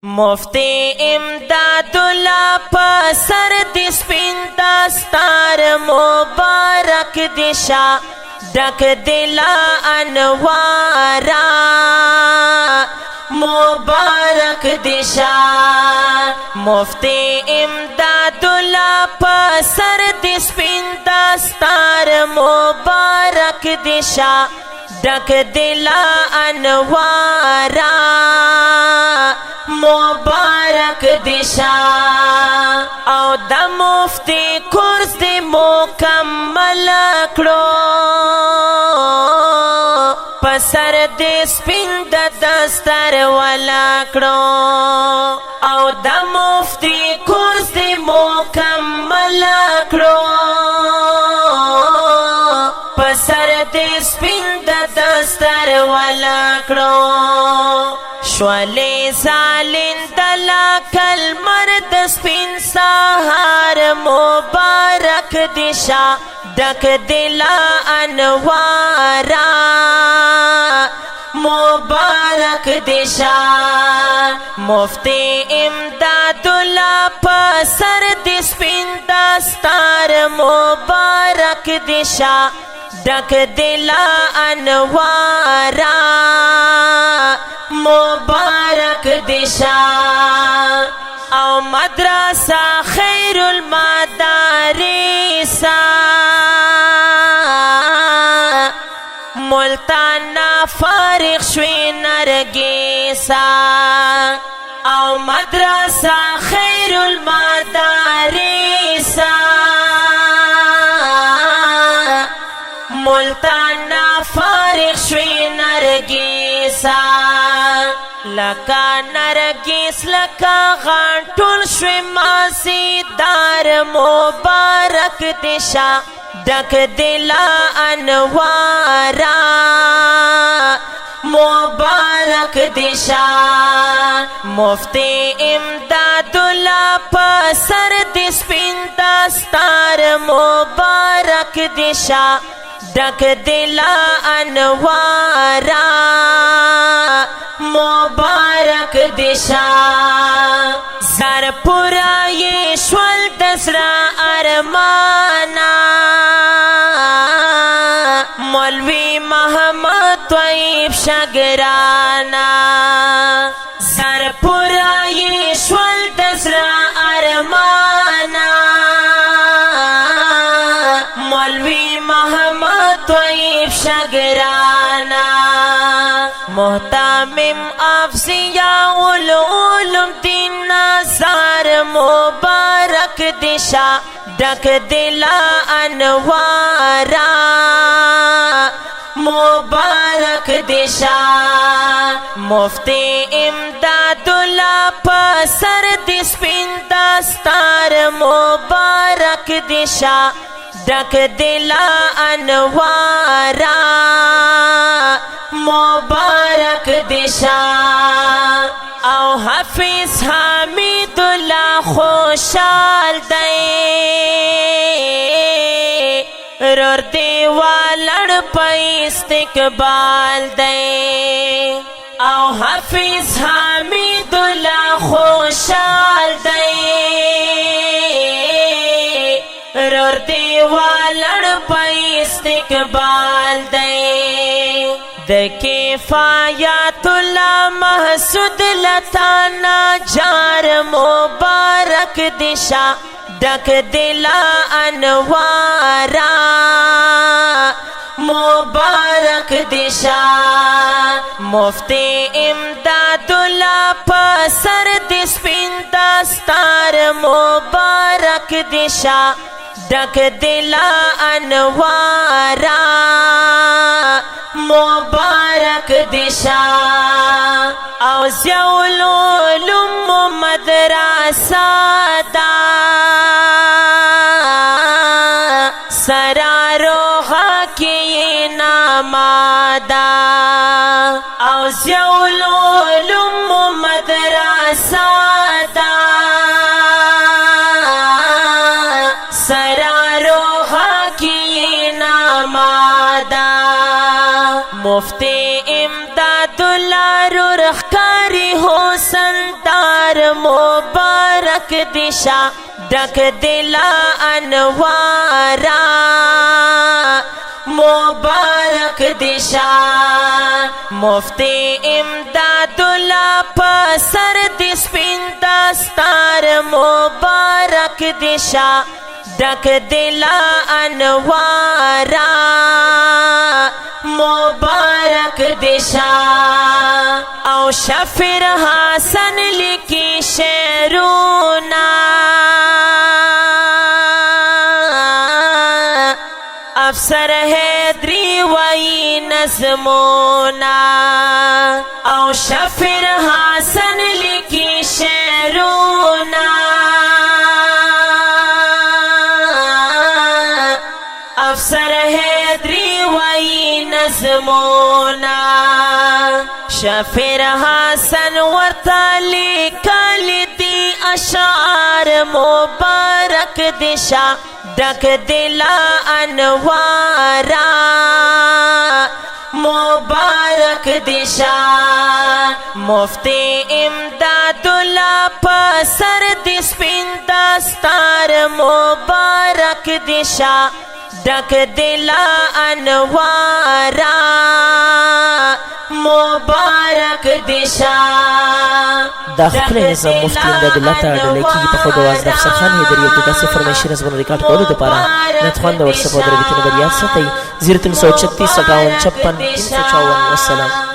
مفتی امداد الله پسر دی سپین دستار مبارک دشا ڈک دلا انوارا مبارک دشا مفتی امداد الله پسر دی سپین دستار مبارک دشا ڈک دلا انوارا مبارک دشا او د مفتی کورس دی مکمل کړو پسر دی سپین د دستر ولا کړو او د مفتی کورس دی مکمل کړو پسر دی سپین د دستر ولا کړو شوالی زالین دلا کل مرد سپین سہار مبارک دشا ڈک دلا انوارا مبارک دشا مفتی امداد الله پسر دی سپین دستار مبارک دشا ڈک دلا انوارا مبارک دشا او مدرسہ خیر المدارس ملتانا فارغ شوی نرگیسا او مدرسہ خیر المدارس ملتانا فارغ شوی نرگیسا لکا نرگیس لکا غانٹول شوی ماسی دار مبارک دشا ڈک دلا انوارا مبارک دشا مفتی امداد الله پسر دی سپین دستار مبارک دشا ڈک دلا انوارا مبارک دشا زر پورا یہ شول دسرا ارمانا مولوی محمد طیب شگرانا زر پورا یہ شول دسرا ارمانا مولوی محمد طیب شگرانا محتمم افضیاء العلوم دین نظار مبارک دشا ڈک دلا انوارا مبارک دشا مفتی امداد الله پسر دی سپین دستار مبارک دشا ڈک دلا انوارا مبارک دشا او حفیظ حمید الله خوشحال دی رور دیوالڑ پی استقبال دی او حفیظ حمید الله خوشحال دی رور دیوالڑ پی استقبال دی د کفایت الله محسود لتانا جار مبارک دشا ڈک دلا انوارا مبارک دشا مفتی امداد الله پسر دی سپین دستار مبارک دشا ڈک دلا انوارا مبارک دشا او ضیاء العلوم مدرسہ دا سراروغا کی نامادا او ضیاء العلوم مدرسہ دا سراروغا کی نامادا مفتی امداد الله رو رخکاری حسن دار ستار مبارک دشا ڈک دلا انوارا مبارک دشا مفتی امداد اللہ پسر دس پین ستار مبارک دشا ڈک دلا انوارا مبارک دشا او شفر حسن لکی شعرونا افسر حیدری وی نظمونا او شفر حسن لکی شعرونا افسر حیدری وی نظمونا شفر حسن ورطالی کلی دی اشعار مبارک دشا ڈک دلا انوارا مبارک دشا مفتی امداد اللہ پسر دس پین دستار مبارک دشا ڈک دلا انوارا مبارک دشا دا ښکلی نظم مفتی امداد الله ته ډالۍ کېږي په خوږ اواز د افسر خان حیدري او د داسې فرمایشي نظمونو ریکارډ کولو دپاره نتخوان د وټساپ او د رابطې نمبر یاد ساتئ 0336 58 56 354 والسلام.